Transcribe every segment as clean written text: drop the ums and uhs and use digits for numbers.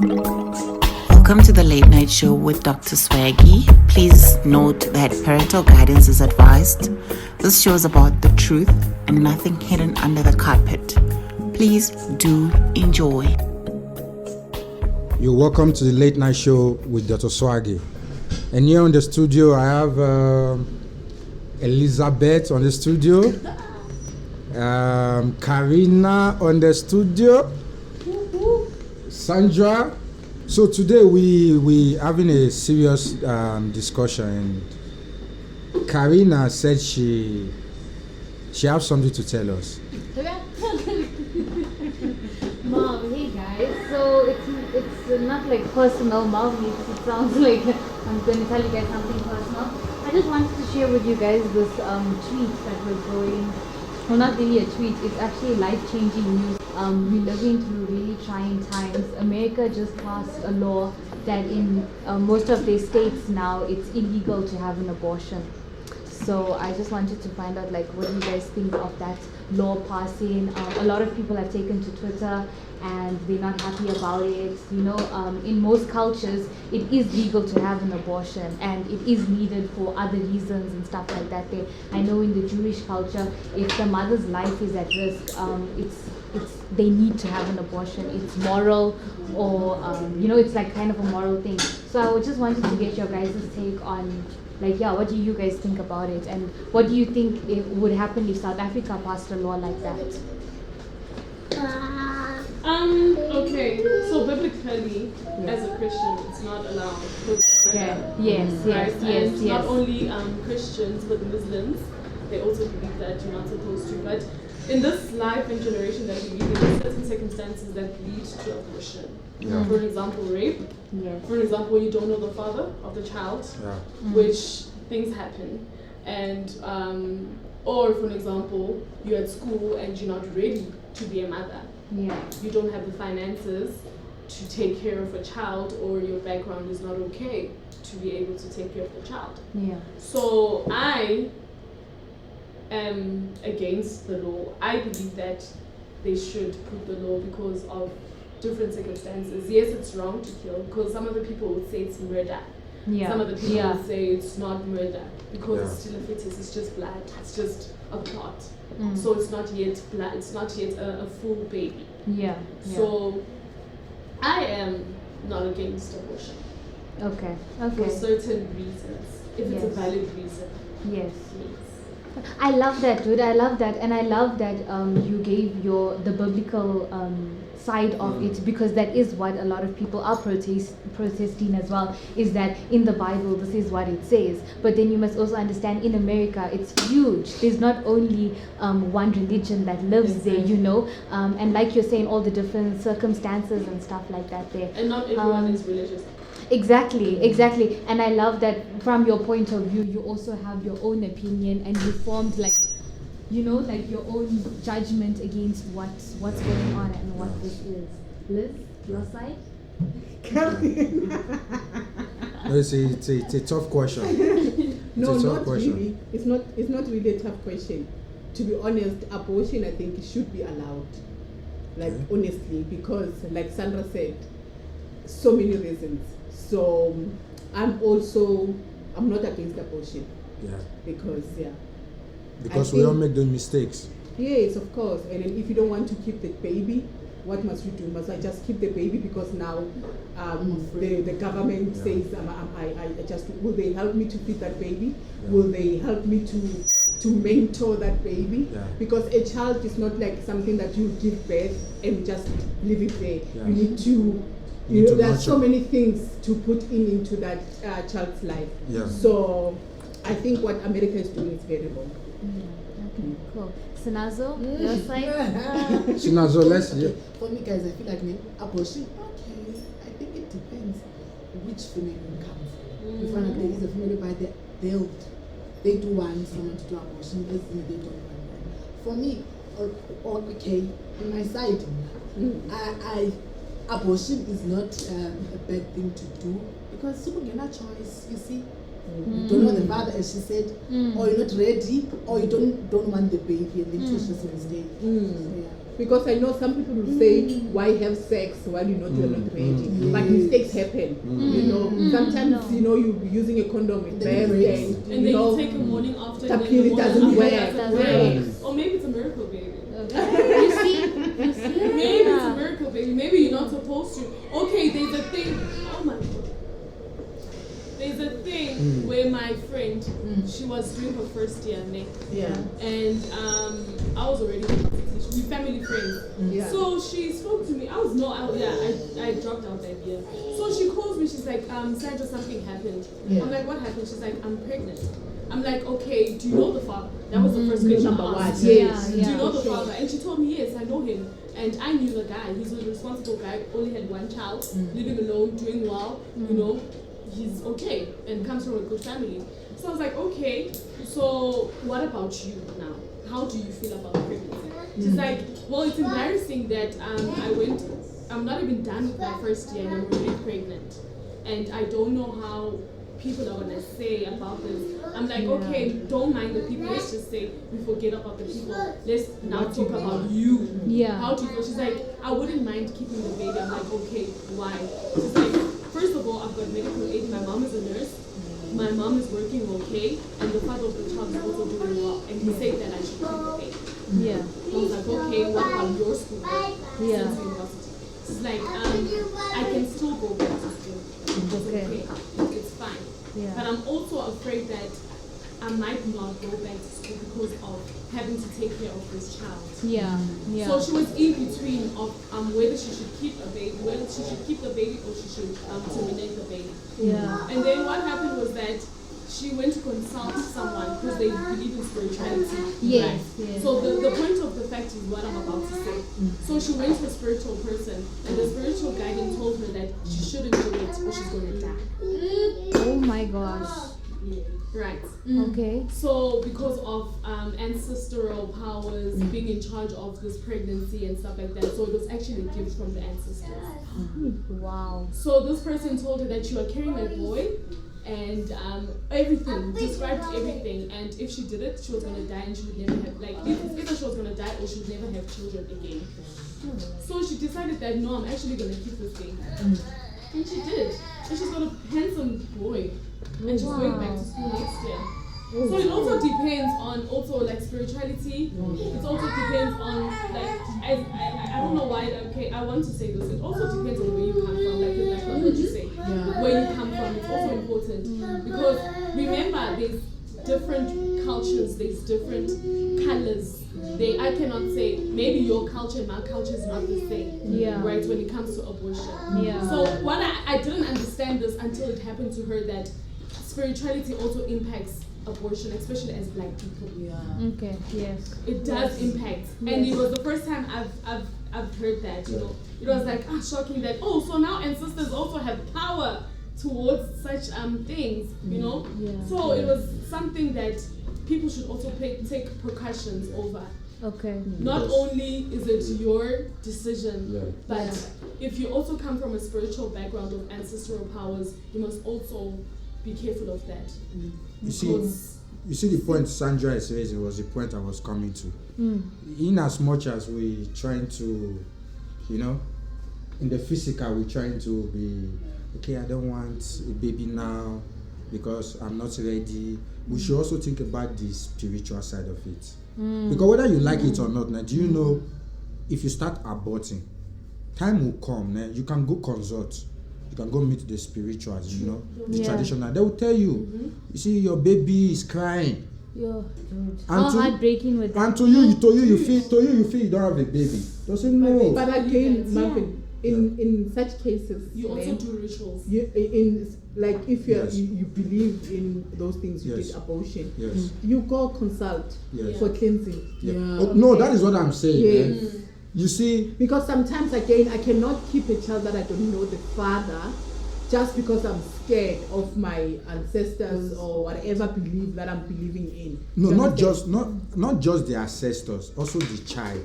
Welcome to the Late Night Show with Dr. Swaggy. Please note that parental guidance is advised. This show is about the truth and nothing hidden under the carpet. Please do enjoy. You're welcome to the Late Night Show with Dr. Swaggy. And here on the studio, I have Elizabeth on the studio, Karina on the studio, Sandra. So today we having a serious discussion. Karina said she has something to tell us. Mom, hey guys. So it's not like personal, Mom. It sounds like I'm going to tell you guys something personal. I just wanted to share with you guys this tweet that was going. Well, not really a tweet. It's actually life-changing news. We're living through really trying times. America just passed a law that in most of their states now it's illegal to have an abortion. So I just wanted to find out, like, what do you guys think of that law passing? A lot of people have taken to Twitter and they're not happy about it. You know, in most cultures, it is legal to have an abortion and it is needed for other reasons and stuff like that. I know in the Jewish culture, if the mother's life is at risk, they need to have an abortion. It's moral, or it's like kind of a moral thing. So I just wanted to get your guys' take on, like, what do you guys think about it, and what do you think it would happen if South Africa passed a law like that? Okay, so biblically, as a Christian, it's not allowed. Okay. Yes. Not only Christians, but Muslims, they also believe that you're not supposed to. But in this life and generation that we live in, there are certain circumstances that lead to abortion. Yeah. For example, rape. Yes. For example, you don't know the father of the child, which things happen. And, or for example, you're at school and you're not ready to be a mother. Yeah. You don't have the finances to take care of a child, or your background is not okay to be able to take care of the child. Yeah. So I am against the law. I believe that they should put the law because of different circumstances. Yes, it's wrong to kill, because some of the people would say it's murder. Yeah. Some of the people would say it's not murder because it's still a fetus, it's just blood, it's just a clot. So it's not yet blood, it's not yet a full baby. Yeah. So I am not against abortion. Okay. For certain reasons, if it's a valid reason. Yes. I love that, dude. I love that, and I love that you gave the biblical side of it, because that is what a lot of people are protesting as well. Is that in the Bible this is what it says, but then you must also understand in America it's huge. There's not only one religion that lives there, you know, and like you're saying, all the different circumstances and stuff like that there. And not everyone is religious. Exactly. And I love that from your point of view, you also have your own opinion and you formed like your own judgment against what's going on and what this is. Liz, your side? It's a tough question. No, not really. It's not really a tough question. To be honest, abortion, I think, should be allowed. Honestly, because like Sandra said, so many reasons. So I'm not against abortion. Yeah. Because we all make those mistakes. Yes, of course. And then if you don't want to keep the baby, what must you do? Must I just keep the baby because now the government says will they help me to feed that baby? Yeah. Will they help me to mentor that baby? Yeah. Because a child is not like something that you give birth and just leave it there. Yeah. You need to there are so many things to put into that child's life. Yeah. So I think what America is doing is very wrong. Okay, cool. Sinazo, your side? Sinazo, let's hear. For me, guys, I feel like abortion, okay, I think it depends which family you come from. You find like there is a family by they do want someone to do abortion, let's say they don't want one. For me, okay, on my side, abortion is not a bad thing to do, because you get a choice, you see. You don't know the father, as she said, or you're not ready, or you don't want the baby, and then choose just a mistake. Because I know some people will say, why have sex while you're not ready? But mistakes happen. You know, sometimes you're using a condom with best, and you then know, you take a morning after, the and then pill the morning doesn't after work. doesn't Right. work. Or maybe it's a miracle baby. You see? Maybe it's a miracle baby. Maybe you're not supposed to. Okay, there's a thing. Oh my god. There's a thing where my friend, she was doing her first year, Yeah. and I was already we family friends. Yeah. So she spoke to me. I dropped out that year. So she calls me. She's like, Sandra, something happened. Yeah. I'm like, what happened? She's like, I'm pregnant. I'm like, okay, do you know the father? That was the first question Number I one. asked. Yes. Do you know the Sure. father? And she told me, yes, I know him. And I knew the guy. He's a responsible guy, only had one child, living alone, doing well, you know, he's okay and comes from a good family. So I was like, okay, so what about you now? How do you feel about pregnancy? She's like, well, it's embarrassing that I'm not even done with my first year and I'm already pregnant. And I don't know how people are gonna say about this. I'm like, okay, don't mind the people. Let's just say we forget about the people. Let's now talk about you. Yeah. How do you feel? She's like, I wouldn't mind keeping the baby. I'm like, okay, why? She's like, first of all, I've got medical aid. My mom is a nurse. My mom is working okay, and the father of the child is also doing well. And he said that I should keep the baby. Yeah. I was like, okay, what about your school? Yeah. Since university. She's like, I can still go back to school. It's Okay. It's fine. Yeah. But I'm also afraid that I might not go back to school because of having to take care of this child. Yeah. Yeah. So she was in between of whether she should keep a baby, whether she should keep the baby or she should terminate the baby. Yeah. And then what happened was that she went to consult someone because they believe in spirituality. Yes, Right? yes. So the point of the fact is what I'm about to say. So she went to a spiritual person and the spiritual guidance told her that she shouldn't do it or she's going to die. Oh my gosh. Right. Okay. So because of ancestral powers being in charge of this pregnancy and stuff like that, so it was actually a gift from the ancestors. Wow. So this person told her that you are carrying a boy and everything, described everything, and if she did it, she was going to die and she would never have, like, either she was going to die or she would never have children again. So she decided that, no, I'm actually going to keep this baby. And she did. And she's got a handsome boy. And she's going back to school next year. So it also depends on like spirituality. It also depends on like I don't know why. Okay, I want to say this. It also depends on where you come from. Like your background, what you say, where you come from. It's also important because remember there's different cultures. There's different colors. I cannot say maybe your culture and my culture is not the same. Yeah. Right when it comes to abortion. Yeah. So what I didn't understand this until it happened to her that spirituality also impacts abortion, especially as black people. Yeah. Okay. Yes. It does impact, and it was the first time I've heard that. You know, it was like shocking that so now ancestors also have power towards such things. You know, Yeah. so it was something that people should also take precautions over. Okay. Not only is it your decision, but Yeah. if you also come from a spiritual background of ancestral powers, you must also be careful of that. You see the point Sandra is raising was the point I was coming to. In as much as we trying to, you know, in the physical we're trying to be, okay, I don't want a baby now because I'm not ready. We should also think about the spiritual side of it. Because whether you like it or not, now, do you know, if you start aborting, time will come, now, you can go consult. You can go meet the spirituals, you know, the traditional. They will tell you, you see, your baby is crying. Yo, dude. And How to- heartbreaking with that. And to you feel you don't have a baby. Don't say no. But again, Marvin, in such cases, You also do rituals. like if you Yes. you believe in those things, you Yes. did abortion, Yes. you go consult Yes. for cleansing. Yeah. Yeah. Oh, no, that is what I'm saying. Yes. Man. You see, Because sometimes again, I cannot keep a child that I don't know the father, just because I'm scared of my ancestors or whatever belief that I'm believing in. no, You not understand? just not just the ancestors, also the child.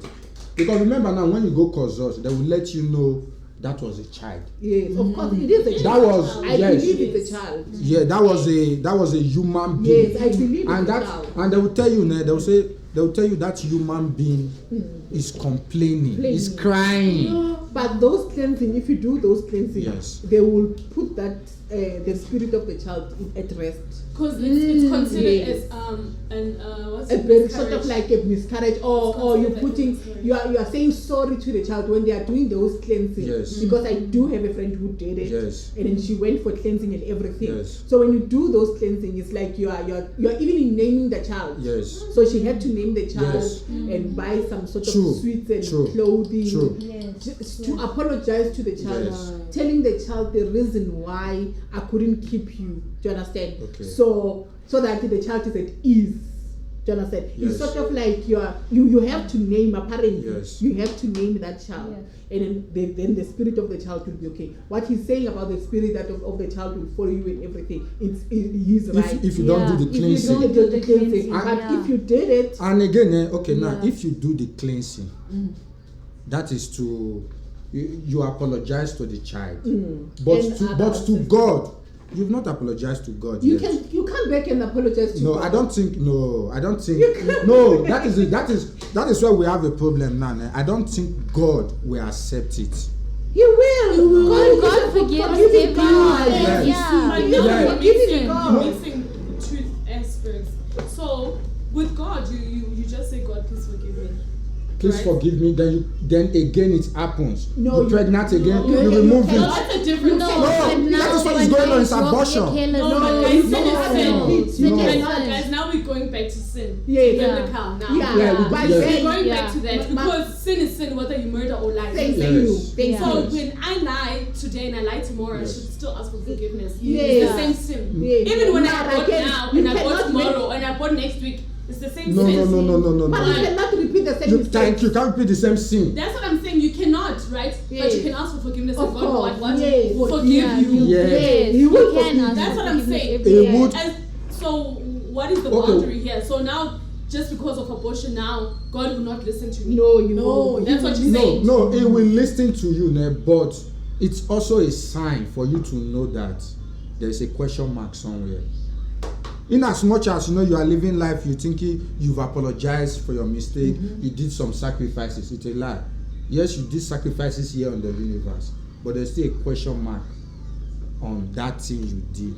Because remember now, when you go consult, they will let you know that was a child. Yes, of course it is a That child. was I yes. believe it's a child. Yeah, that was a human being. Yes, I believe And it's a that child. and they will tell you now, they will say they'll tell you that human being is complaining, is crying. But those cleansing, if you do those cleansing, Yes. they will put that the spirit of the child at rest. Because it's considered Yes. as what's A it, very sort miscarriage. of like a miscarriage, or you're considered like a putting miscarriage. you are saying sorry to the child when they are doing those cleansing. Yes. Because I do have a friend who did it, Yes. and then she went for cleansing and everything. Yes. So when you do those cleansing, it's like you are even naming the child. Yes. So she had to name the child Yes. and buy some sort of True. sweets and True. clothing. True. Yes. Just to apologize to the child, Yes. telling the child the reason why I couldn't keep you. Do you understand? Okay. So that the child is at ease. Do you understand? Yes. It's sort of like you have to name, apparently. Yes. You have to name that child. And then the spirit of the child will be okay. What he's saying about the spirit that of the child will follow you and everything, he's right. If you don't do the If you cleansing, don't do the cleansing, And- but if you did it, and again, okay, now Yeah. if you do the cleansing, that is to you apologize to the child, but And to other but to ancestors. God, you've not apologized to God you yet. can come back and apologize to No, God. I don't think. No, I don't think. You can't. No, that is it. That is where we have a problem now. I don't think God will accept it. He will. God forgives forgiving God. everyone. Yes. Yeah. But He now is Yeah. you're forgiving mixing, God. you're mixing truth aspects. So with God, you just say, God, please forgive me. Please Right. forgive me. Then again it happens. No, You're pregnant again. no, you you remove can't. it. No, that's a different No, thing. but now that is what when is going on, guys it's walk abortion. careless, No, No, but no, guys, sin no, is no, sin. no. Sin No. is And now, sin. guys, now we're going back to sin. Yes. Biblical now. Yeah, Yeah, but yeah. We're then going Yeah. back to that because sin is sin, whether you murder or lie. thank Yes. you. Thank Yeah. So you. when I lie today and I lie tomorrow, Yes. I should still ask for forgiveness. Yeah. It's the same sin. Yeah. Even when Now, I bought again, now you and I bought cannot tomorrow and I bought next week, it's the same No, sin. no. But you Why? cannot repeat the same You, mistake. thank you. Can't repeat the same sin. That's what I'm saying. You cannot, right? But Yes. you can ask for forgiveness Of and God course, what? yes. Forgive Yeah, you. Yeah. Yes, He you will can forgive. ask That's for what I'm forgiveness saying. every It day. would- And so what is the Okay. boundary here? So now, just because of abortion now, God will not listen to me. No, you know. That's what you're No, saying. no, it will listen to you, but it's also a sign for you to know that there's a question mark somewhere. In as much as you are living life, you think you've apologized for your mistake, you did some sacrifices. It's a lie. Yes, you did sacrifices here on the universe, but there's still a question mark on that thing you did.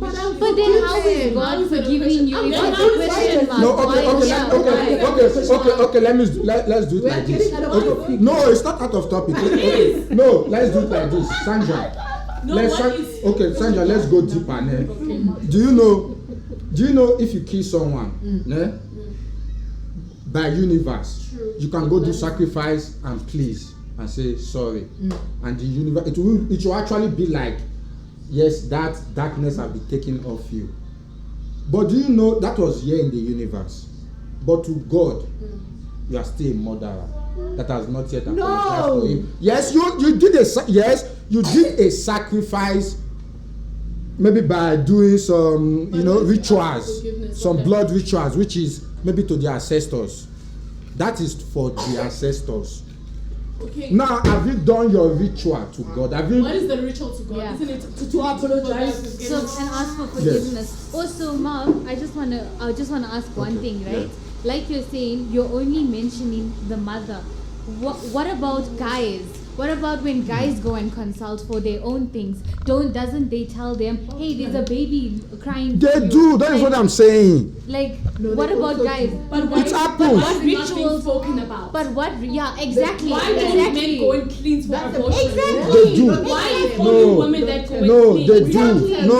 But But then how is God forgiving you if Then it's how a is question mark? No, okay, Why- okay, yeah, okay, why? okay. Let's do it We are like this. getting out of topic. No, it's not out of topic. Okay. No, let's do it like this, Sandra. No, Let's what is... okay, Sandra. Let's go deeper. Do you know if you kill someone, by universe, True. you can go do sacrifice and please and say sorry, and the universe it will actually be like, yes, that darkness have been taken off you. But do you know that was here in the universe? But to God, you are still a murderer that has not yet apologized to him. Yes, you did a sacrifice, maybe by doing some rituals, Forgiveness, some okay. blood rituals, which is maybe to the ancestors. That is for the ancestors. Okay. Now, have you done your ritual to God? Have you? What is the ritual to God? Yeah. Isn't it to apologize? So and ask for forgiveness. Also, Mom, I just wanna ask one thing, right? yeah. Like you're saying, you're only mentioning the mother. What about guys? What about when guys go and consult for their own things? Doesn't they tell them, hey, there's a baby crying? for They you? do. That is what I'm saying. Like, No, what they about also guys? do. But why- why, happens. but why What is it not being rituals? spoken about? But what? Yeah, exactly. Why don't exactly. men go and clean for That's abortion? Exactly. They do. Why is No. only women that go and No, clean? they We do. don't tell men No.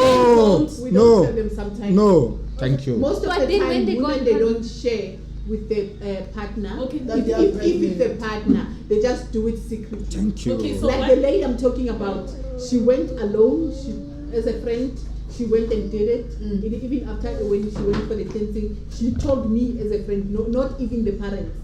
don't. We No. don't tell them sometimes. No, thank you. Most of But the then time, when they go women and they cut- don't share with the partner. Okay, If it's the partner, they just do it secretly. Thank you. Okay, so Like what- the lady I'm talking about, she went alone. She, as a friend, she went and did it. And even after when she went for the cleansing, she told me as a friend, no, not even the parents,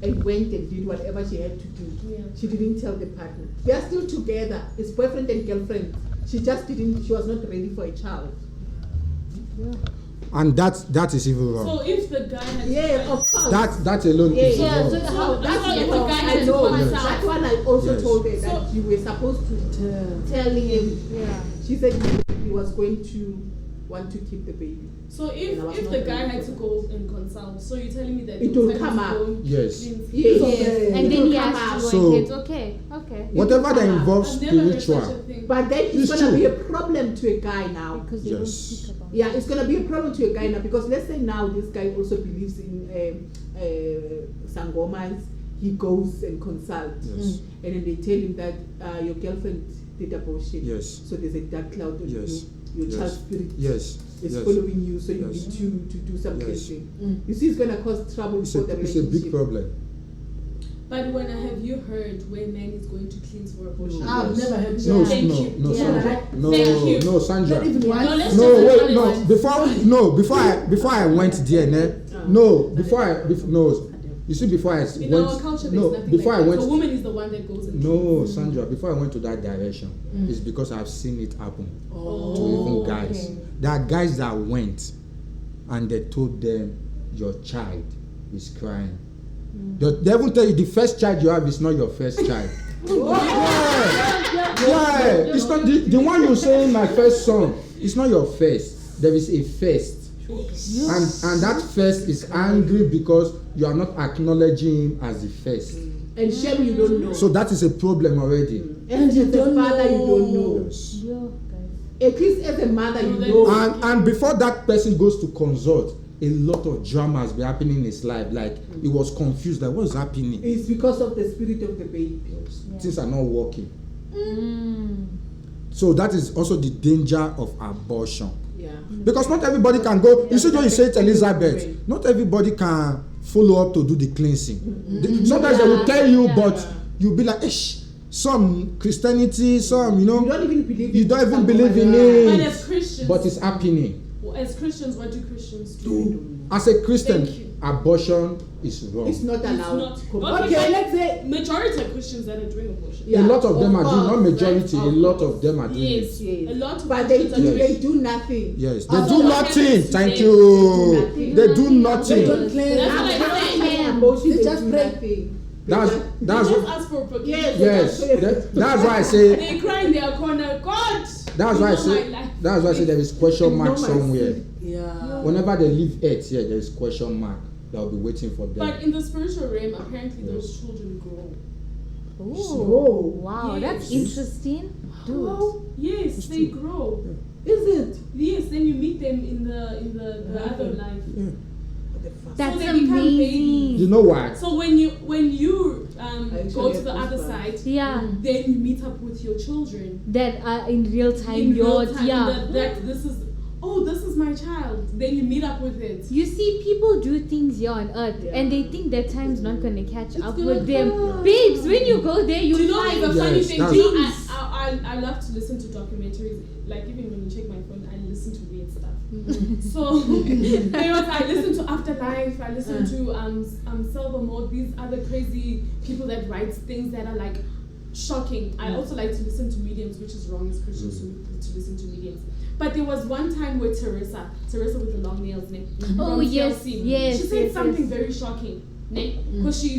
and went and did whatever she had to do. Yeah. She didn't tell the partner. They are still together. It's boyfriend and girlfriend. She just didn't. She was not ready for a child. And that is even wrong. So if the guy has Yeah, of course. That alone is Yeah, wrong. so So that's if the what guy I had to know. consult- That one I also Yes. told her that So- you were supposed to tell him. Yeah. She said he was going to want to keep the baby. So And I was if not the ready guy for had to that. go and consult, so you're telling me that It the will time come is up. going Yes. clean. Yes. Okay. And It then will he come has up. to So- go and kids. Okay. Whatever that come up. involves I've never heard spiritual. such a thing. But then it's It's gonna true. be a problem to a guy now. Because they Yes. don't speak about Yeah, it's gonna be a problem to a guy now because let's say now this guy also believes in sangomas. He goes and consults, Yes. and then they tell him that your girlfriend did abortion. Yes. So there's a dark cloud on Yes. you. Your Yes. child spirit Yes. is Yes. following you, so you Yes. need to do some Yes. cleansing. Mm. You see, it's gonna cause trouble It's for the a relationship. big problem. But when have you heard where man is going to cleanse for abortion? I've never heard No, that. Thank no, you. no, Yeah. Sandra. No, Thank you. no, Sandra. Not even once. No, let's No, just wait, be no. honest. Before I went there, no. You see, before I In our culture, there's nothing before like I that. went. The woman is the one that goes and No, Sandra. Before I went to that direction, it's because I've seen it happen to even guys. okay. There are guys that went, and they told them, "Your child is crying." They even tell you the first child you have is not your first child. Yeah, it's not the one you're saying my first son. It's not your first. There is a first. And that first is angry because you are not acknowledging him as the first. And shame you don't know. So that is a problem already. And as a don't father, you don't know. Yes. Yo, guys. At least as a mother, you No, know. And before that person goes to consult, a lot of drama has been happening in his life. Like he was confused, like what's happening? It's because of the spirit of the baby. Things are not working. Mm. So that is also the danger of abortion. Yeah. Because not everybody can go. You see, when you say it, Elizabeth, not everybody can follow up to do the cleansing. Sometimes they will tell you, Yeah. but you'll be like, Ish. Some Christianity, some, You don't even believe you in don't even some believe in woman. But it, as Christians, but it's happening. as Christians, what do Christians do? As a Christian, Thank you. abortion is wrong. It's not It's allowed. not. Completely. Okay, let's say majority of Christians that are doing abortion. Yeah, a lot of them are of doing, not course, majority, right, a of lot course. of them are doing Yes, it. yes. a lot of But they Christians do, are doing they do nothing. Yes, they Also, do what nothing. happens Thank today? you. They They do They nothing. don't claim. That's what After I'm saying. having abortion, They they just do pray. nothing. That's They just ask for forgiveness. Yes. yes. That's why I say. They cry in their corner. God. That's you why I know say. my life. That's why I say there is question mark know my somewhere. sin. Yeah. Whenever they leave Earth here, there is question mark that will be waiting for them. But in the spiritual realm, apparently those children grow. Oh, wow, Yes. that's interesting. Dude. Yes, they grow. Is it? Yes, then you meet them in the other life. Yeah. That's so they become amazing. babies. You know why? So when you Actually, go to I the other understand. side, Yeah, then you meet up with your children that in real time, in real you're, time. yeah. That this is my child. Then you meet up with it. You see, people do things here on earth and they think that time's not gonna catch up gonna with them. come. Babes, when you go there, you Do you know find it's a funny Yes, thing? that's- Do you know, I love to listen to documentaries. Like even when you check my phone, I listen to weird stuff. So I listen to Afterlife. I listen to Silver Mode. These other crazy people that write things that are like shocking. I also like to listen to mediums, which is wrong as Christians to listen to mediums. But there was one time where Teresa with the long nails, Oh, from yes, TLC, yes, she said yes, something yes. very shocking. Because she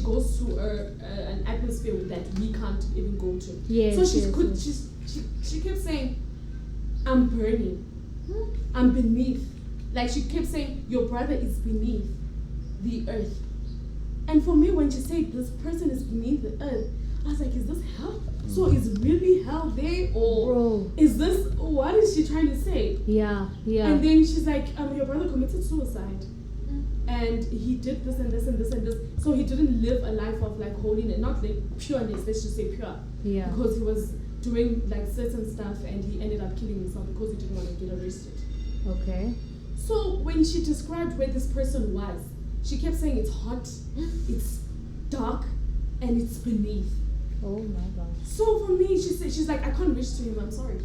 goes to an atmosphere that we can't even go to. Yes, so yes, she kept saying, I'm burning. I'm beneath. Like she kept saying, your brother is beneath the earth. And for me, when she said this person is beneath the earth, I was like, is this hell? So is really hell there? Or Bro. is this, what is she trying to say? Yeah, yeah. And then she's like, your brother committed suicide. And he did this and this and this and this. So he didn't live a life of like holiness, not like pureness, let's just say pure. Yeah. Because he was doing like certain stuff and he ended up killing himself because he didn't want to get arrested. Okay. So when she described where this person was, she kept saying it's hot, it's dark, and it's beneath. Oh my god. So for me, she's like, I can't reach to him, I'm sorry.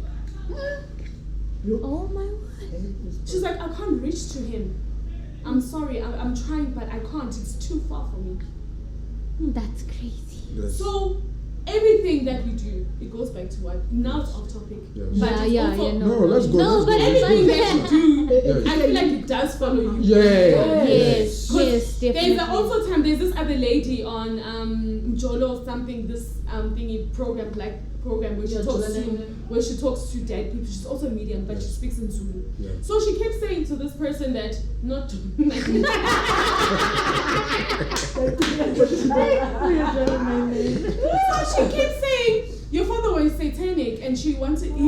Oh my word. She's like, I can't reach to him. I'm sorry, I'm trying, but I can't. It's too far for me. That's crazy. Yes. So everything that we do, it goes back to what? Now it's off topic. Yes. But Yeah, it's yeah, also, yeah, No, let's go. No, let's but go, everything let's that you do, Yes. I feel like it does follow you. go. Yeah. Yes, yes, definitely. There's also time. There's this other lady on Jolo or something, this thingy program, black program where she Yeah, talks Jola to Nene. where she talks to dead people. She's also a medium, but she speaks in Zulu. Yeah. So she kept saying to this person that not so she kept saying your father was satanic and he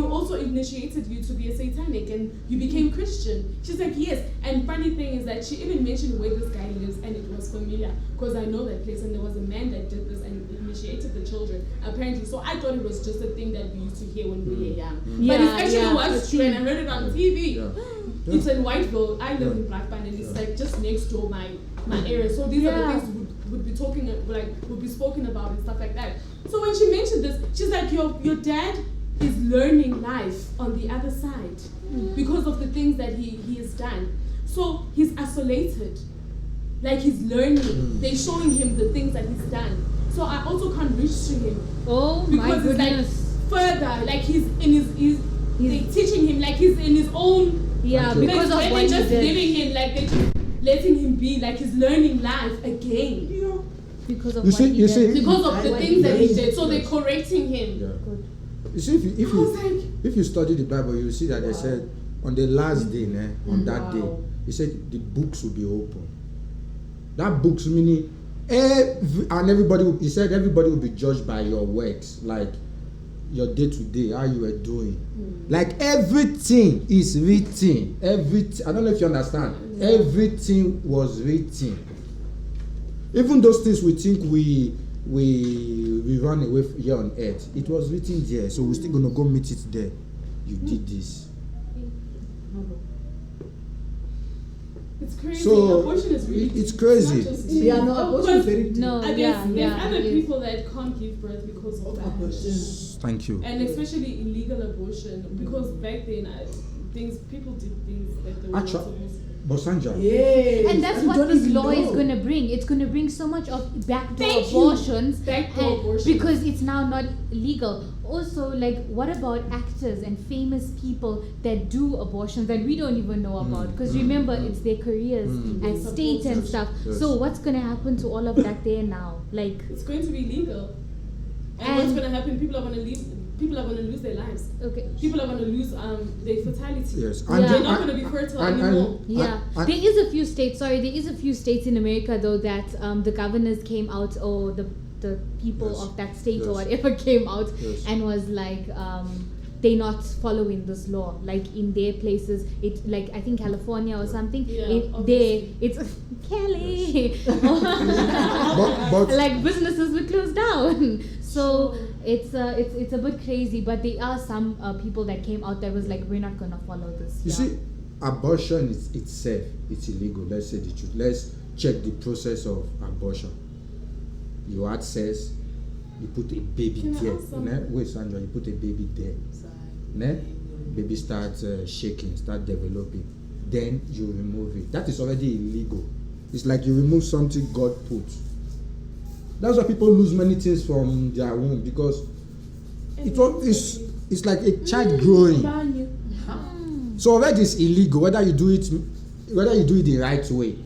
also initiated you to be a satanic and you became Christian. She's like, yes. And funny thing is that she even mentioned where this guy lives and it was familiar because I know that place and there was a man that did this and initiated the children apparently. So I thought it was just a thing that we used to hear when we were young. But it actually was true and I heard it on TV. Yeah. It's in Whiteville. I live in Blackburn and it's like just next door my area. So these are the things would be talking would be spoken about and stuff like that. So when she mentioned this, she's like, your dad is learning life on the other side because of the things that he has done. So he's isolated. Like he's learning. They're showing him the things that he's done. So I also can't reach to him. Oh my Because it's goodness. like further, like he's in they're teaching him, like he's in his own. Yeah, Okay. because of They're what he just did. giving him, like they're just letting him be, like he's learning life again. Because of You what see- he you did. see- Because of the What things that he he did. So did. they're correcting him. Yeah. Good. You see, if I was you like, if you study the Bible, you see that they said on the last day, on that day, Wow. he said the books will be open. That books meaning he said everybody will be judged by your works, like your day to day, how you were doing. Like everything is written. Everything. I don't know if you understand. Everything was written. Even those things we think we run away here on earth, it was written there. So we're still gonna go meet it there. You did this. it's crazy. So, Abortion is really it's crazy. not just- Yeah, no, abortion is very deep. No, There's yeah, other it is. people that can't give birth because of that. Abortion. Thank you. And especially illegal abortion, because back then people did things that they were not Actually, supposed to. Bosanja. Yes. And that's you what don't this even law is know. going to bring. It's going to bring so much of backdoor Thank you. abortions. Backdoor and- abortions. Because it's now not legal. Also, like, what about actors and famous people that do abortions that we don't even know about? Because remember, it's their careers at stake and Yes, stuff. yes. So what's going to happen to all of that there now? Like, It's going to be legal. And what's And- going to happen? People are going to lose their lives. okay. People are going to lose their fertility. Yes. Yeah. They're not going to be fertile anymore. Yeah, there is a few states. Sorry, there is a few states in America though that the governors came out, or the people Yes. of that state or Yes. whatever came out Yes. and was like, they're not following this law. Like in their places, it like I think California or something. Yeah, It's Cali. but Like businesses were closed down. So it's a bit crazy, but there are some people that came out that was like, we're not gonna follow this. you see, abortion is itself, it's illegal. Let's say the truth. Let's check the process of abortion. You had sex, you put a baby Can I there. ask something? Wait, Sandra, you put a baby there. Ne? Baby starts shaking, start developing. Then you remove it. That is already illegal. It's like you remove something God put. That's why people lose many things from their womb, because it's like a child growing. So already it's illegal. Whether you do it the right way,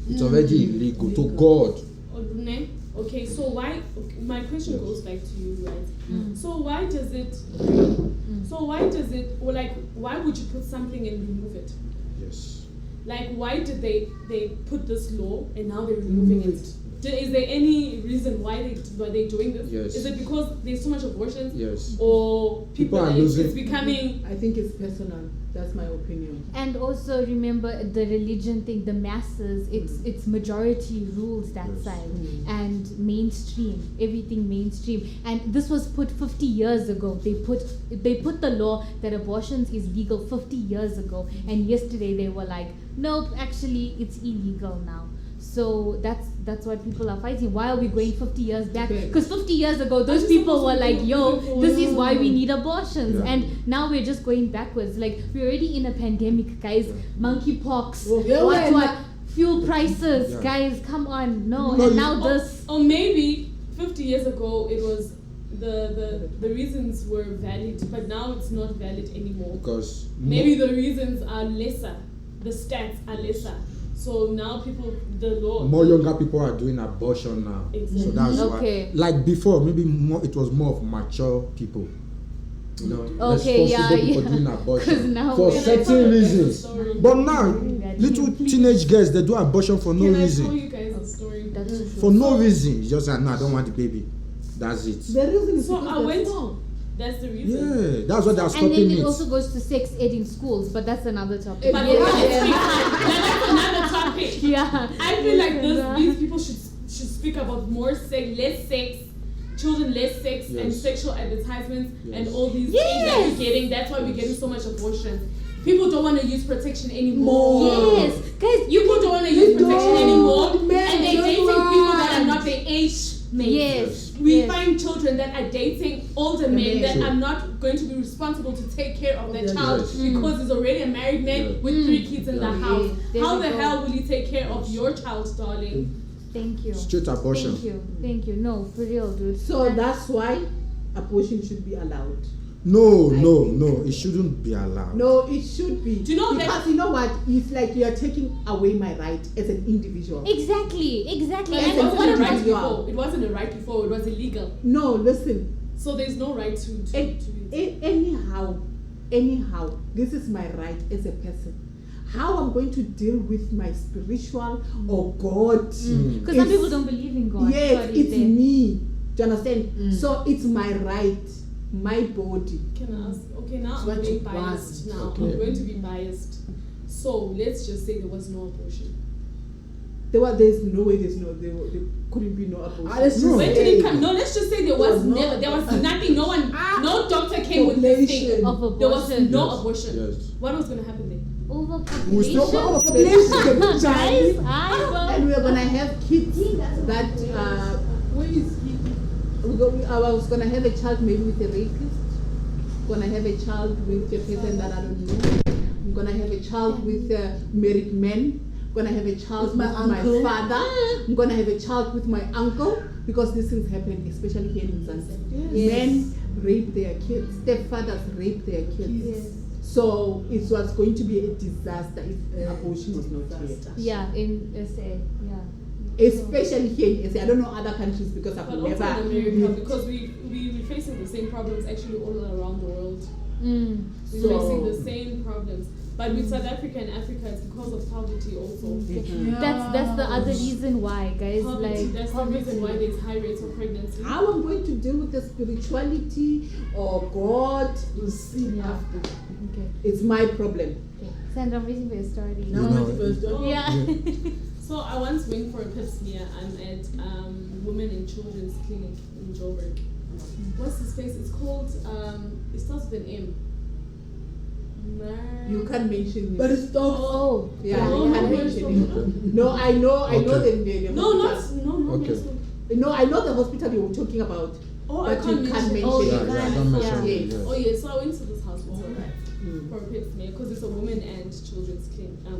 it's already illegal to God. Okay, so why? My question Yes. goes back to you, right? So why does it? Or like, why would you put something and remove it? Yes. Like, why did they put this law and now they're removing it? Is there any reason why they're doing this? Yes. Is it because there's so much abortion? Yes. Or People are it's losing- becoming? I think it's personal. That's my opinion. And also remember the religion thing, the masses, it's majority rules that Yes. side, and mainstream, everything mainstream. And this was put 50 years ago. They put the law that abortions is legal 50 years ago, and yesterday they were like, nope, actually it's illegal now. So that's what people are fighting. Why are we going 50 years back? Because 50 years ago, those just people were supposed to like, be yo, moving this is why we forward. need abortions. Yeah. And now we're just going backwards. Like, we're already in a pandemic, guys. Monkeypox, Yeah, what? Fuel prices, Yeah. guys, come on. No, No, and you- now this. Or maybe 50 years ago it was the reasons were valid, but now it's not valid anymore. Because Maybe the reasons are lesser, the stats are lesser. So now the law. More younger people are doing abortion now. Exactly. So that's Okay. why. Like before, maybe more. It was more of mature people. You know, Okay, responsible yeah, people yeah. doing 'Cause abortion now for we're- certain reasons. But now, That little you- teenage girls, they do abortion for no Can I tell reason. you guys a story? That's true. For no reason. You just say, no, I don't want the baby. That's it. The reason is So because I they're went. small. That's the reason. Yeah, that's what they're And stopping then it it. also goes to sex ed in schools, but that's another topic. But Yeah. that's another topic. Yeah. I feel like these people should speak about more sex, less sex, children less sex, and Yes. sexual advertisements and Yes. all these things that Yes. we're getting. That's why we're getting so much abortion. People don't want to use protection anymore. Yes, guys, People don't want to use protection don't. anymore, Men and they're don't dating people that are want. not their age mates. Yes. We yes. find children that are dating older men that True. are not going to be responsible to take care of their Yes. child Yes. because he's already a married man Yeah. with 3 kids in the Yeah. house. There How we the go. hell will he take care of your child, darling? Thank you. Straight abortion. Thank you. Thank you. No, for real, dude. So that's why abortion should be allowed. No, I no, think- no. It shouldn't be allowed. No, it should be. Do you know that- because you know what? It's like you are taking away my right as an individual. Exactly. Exactly. But And it what wasn't a about right you before. It wasn't a right before. It was illegal. No, listen. So there's no right to Anyhow, this is my right as a person. How I'm going to deal with my spiritual or God? Because some It's- people don't believe in God. Yes, Sorry, it's they- me. Do you understand? So it's my right, my body. Can I ask? Okay, now It's I'm what being you biased. want. Now Okay. I'm going to be biased. So let's just say there was no abortion. There's no way there couldn't be no abortion. Let's just When did it come? No, let's just say there was There was never. no- There was nothing. No one. No doctor came with this thing. Population. Of There was abortion. no Yes, abortion. yes. What was gonna happen then? We still- Overpopulation. Population. Guys, I will. And we're gonna have kids that where is he? I was gonna have a child maybe with a rapist. Gonna have a child with a person that I don't know. I'm gonna have a child with a married man. Gonna have a child With my with my uncle. father. I'm gonna have a child with my uncle because these things happen, especially here in Zanzibar. Yes. Men rape their kids. Stepfathers rape their kids. Yes. So it was going to be a disaster if abortion was not here. Yeah, in SA. Yeah. Especially here in SA. I don't know other countries because I've But also never. in America, because we're facing the same problems actually all around the world. Mm. We're So- facing the same problems. But with South Africa and Africa, it's because of poverty also. That's the other reason why, guys. Poverty, Like that's the reason why there's high rates of pregnancy. How I'm going to deal with the spirituality or God, We'll see Yeah. after. Okay. it's my problem. Okay. Sandra, I'm waiting for your story. Now know, I'm first job. Yeah. So I once went for a pap smear. I'm at Women and Children's Clinic in Joburg. What's this place? It's called, it starts with an M. You can't mention But it. it's not. Oh. Yeah, Oh, you can't no, mention it's it. No, I know Okay. the No, hospital. not Okay. no. No, I know the hospital you were talking about. Oh, I But can't you can't mention. Oh, you Yeah, can't. yeah, don't mention Yeah. it, yes. Oh yeah, so I went to this hospital Mm. for a pap smear because it's a women and children's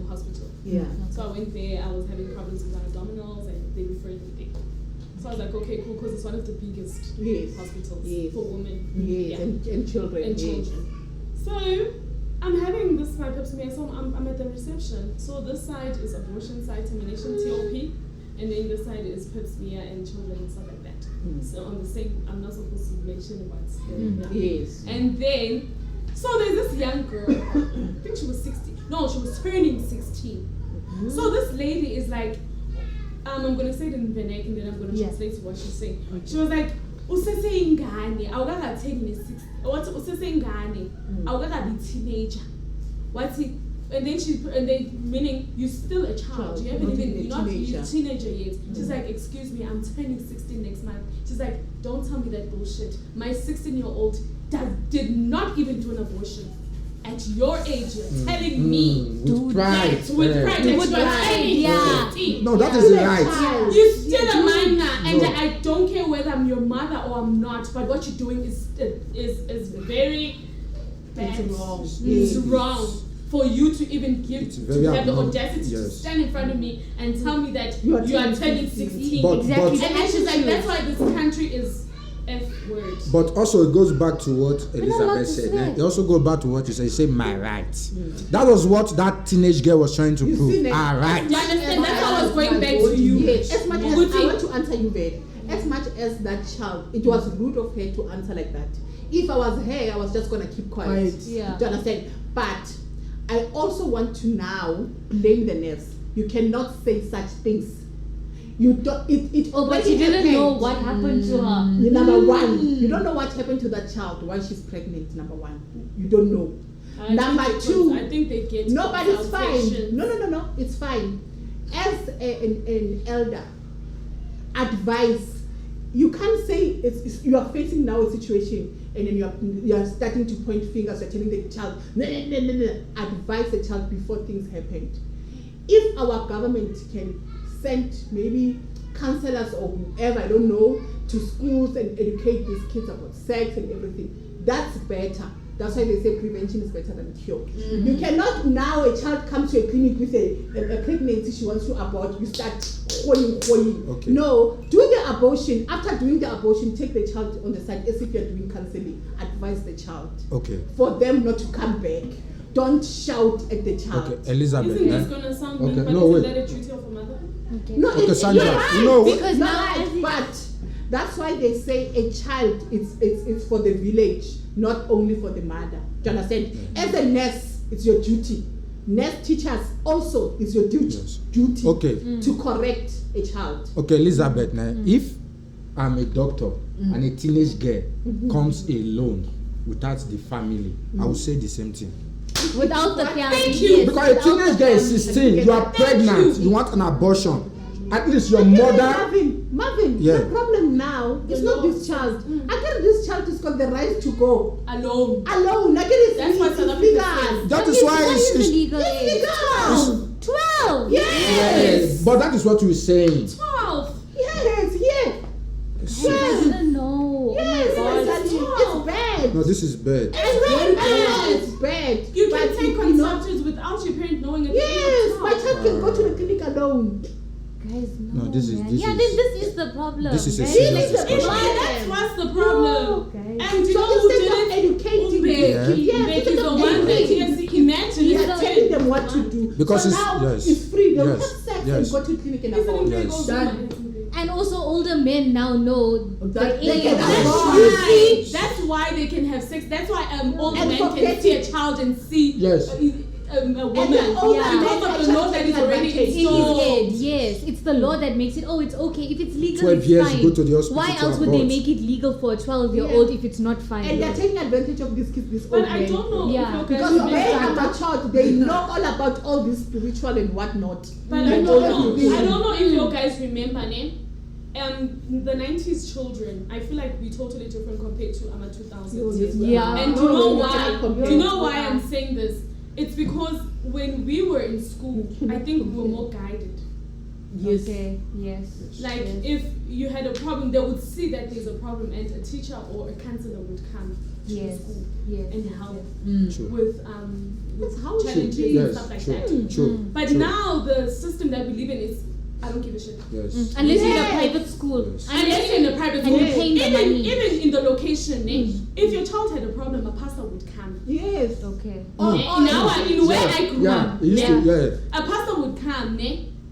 hospital. Yeah. So I went there. I was having problems with my abdominals, and they referred me there. So I was like, okay, cool, because it's one of the biggest Yes. hospitals Yes. for women. Yes, Yeah. and children. And yes. children. So I'm having this my pap smear, so I'm at the reception. So this side is abortion site termination TOP, and then this side is pap smear and children and stuff like that. So on the same, I'm not supposed to mention what's there. Yes. And then, so there's this young girl, I think she was 16. No, she was turning 16. So this lady is like, I'm gonna say it in vernacular and then I'm gonna Yeah. translate what she's saying. She was like, useseyingane awukakatheni ne-6 wathi useseyingane awukakabi teenager wathi and then meaning you're still a child, you haven't not even even a you're not teenager. a teenager yet. She's like, excuse me, I'm turning 16 next month. She's like, don't tell me that bullshit. My 16-year-old did not even do an abortion. At your age, you're telling me with pride. that with Yeah. pride that With you are pride, turning yeah. 16. No, that is right. You're still a minor, and No. I don't care whether I'm your mother or I'm not. But what you're doing is very bad. It's wrong. It's Yes. wrong for you to even It's very have the abnormal. audacity to Yes. stand in front of me and tell me that You you are are turning turning 16. 16. But- Exactly. And then she's like, that's why this country is F word. But also it goes back to what not allowed Elizabeth to said. swear. It also goes back to what you said. You say my rights. That was what that teenage girl was trying to You prove. see, Our next- rights. You understand? That's how I was going back to you. Yes. As much as Good I thing. want to answer you there, as much as that child, it was rude of her to answer like that. If I was her, I was just gonna keep quiet. Yeah. Do you understand? But I also want to now blame the nurse. You cannot say such things. You don't. It. Oh, but when you it didn't happened- know what happened to her. Number one, you don't know what happened to that child while she's pregnant. Number one, you don't know. I Number think two, I think they get Nobody's fine. consultation. No, it's fine. As an elder, advice. You can't say you are facing now a situation and then you are starting to point fingers. You're telling the child, no. Advise the child before things happened. If our government can send maybe counselors or whoever, I don't know, to schools and educate these kids about sex and everything, that's better. That's why they say prevention is better than cure. You cannot now a child comes to a clinic with a pregnancy she wants to abort, you start hoing. Okay. No, do the abortion. After doing the abortion, take the child on the side as if you're doing counseling. Advise the child. Okay. For them not to come back. Don't shout at the child. Okay, Elizabeth. Isn't eh? this gonna sound Okay, weird, but no, isn't wait. that a duty of a mother? No, Okay, Sandra, you're right. you know- Because You're now right, as it- but that's why they say a child it's for the village, not only for the mother. Do you understand? As a nurse, it's your duty. Nurse teachers also it's your duty. Yes. Duty Okay. to correct a child. Okay, Elizabeth, now, if I'm a doctor and a teenage girl comes alone without the family, I will say the same thing. Without the family. Thank you. yes, Because a without teenage the girl is family. 16, you are pregnant, you want an abortion. At least your mother. Marvin, Yeah. the problem now is not this child. Again, this child has got the right to go Alone. alone. Again, it's That's what South legal. Africa says. That is why What is the it's legal age? legal. 12. Yes. but that is what we're saying. 12. Yes, here. I didn't know. Yes, Oh my God. it's bad. No, this is bad. It's very bad. It's bad. You But can take you know- consultations without your parent knowing it. Yes, my child can go to the clinic alone. Guys, no, No, this is- man. this yeah, is- this is the problem. this is a guys. serious This is the discussion. problem. That's what's the problem. Oh, guys. And you So know who instead did of it? educating Ube. them, Yeah. yes, Ube is instead the of one that educating, yes, imagine we it's are telling them what to do. Because so it's- now yes. it's free. They'll Yes. have sex Yes. and go to clinic and Isn't abort. it Yes. goes Done. on? And also older men now know That the they age. can That's abort. why. That's why they can have sex. That's why old And men can forget see a it. child and see Yes. a woman the older men because are of the law that is taking already advantage. In his installed. head, yes. It's the law that makes it, oh, it's okay. If it's legal, 12 it's years, fine. go to the hospital Why to else would they abort. make it legal for a 12-year-old if it's not fine? And they're taking advantage of these kids, these But old I men. don't know Yeah. if you Because guys they remember. are matured, they know all about all this spiritual and whatnot. But They I know don't know. everything. I don't know if you guys remember, ne? The 90s children, I feel like we're totally different compared to 2000s. Yeah. And do No, you know no, why? no, no, Do you know no. why I'm saying this? It's because when we were in school, I think we were more guided. Yes. Okay, yes. Like yes. if you had a problem, they would see that there's a problem, and a teacher or a counselor would come to Yes, the school yes. and help True. with That's how it challenges should be. and Yes, stuff like true, that. true. But true. now the system that we live in is I don't give a shit. Yes. Unless you're in a Yes. private school. Yes. Unless you're in a private And you're school, paying the even, money. even in the location, if your child had a problem, a pastor would come. Yes. Okay. Oh, In where I grew Yeah, up, it used to, yeah. a pastor would come,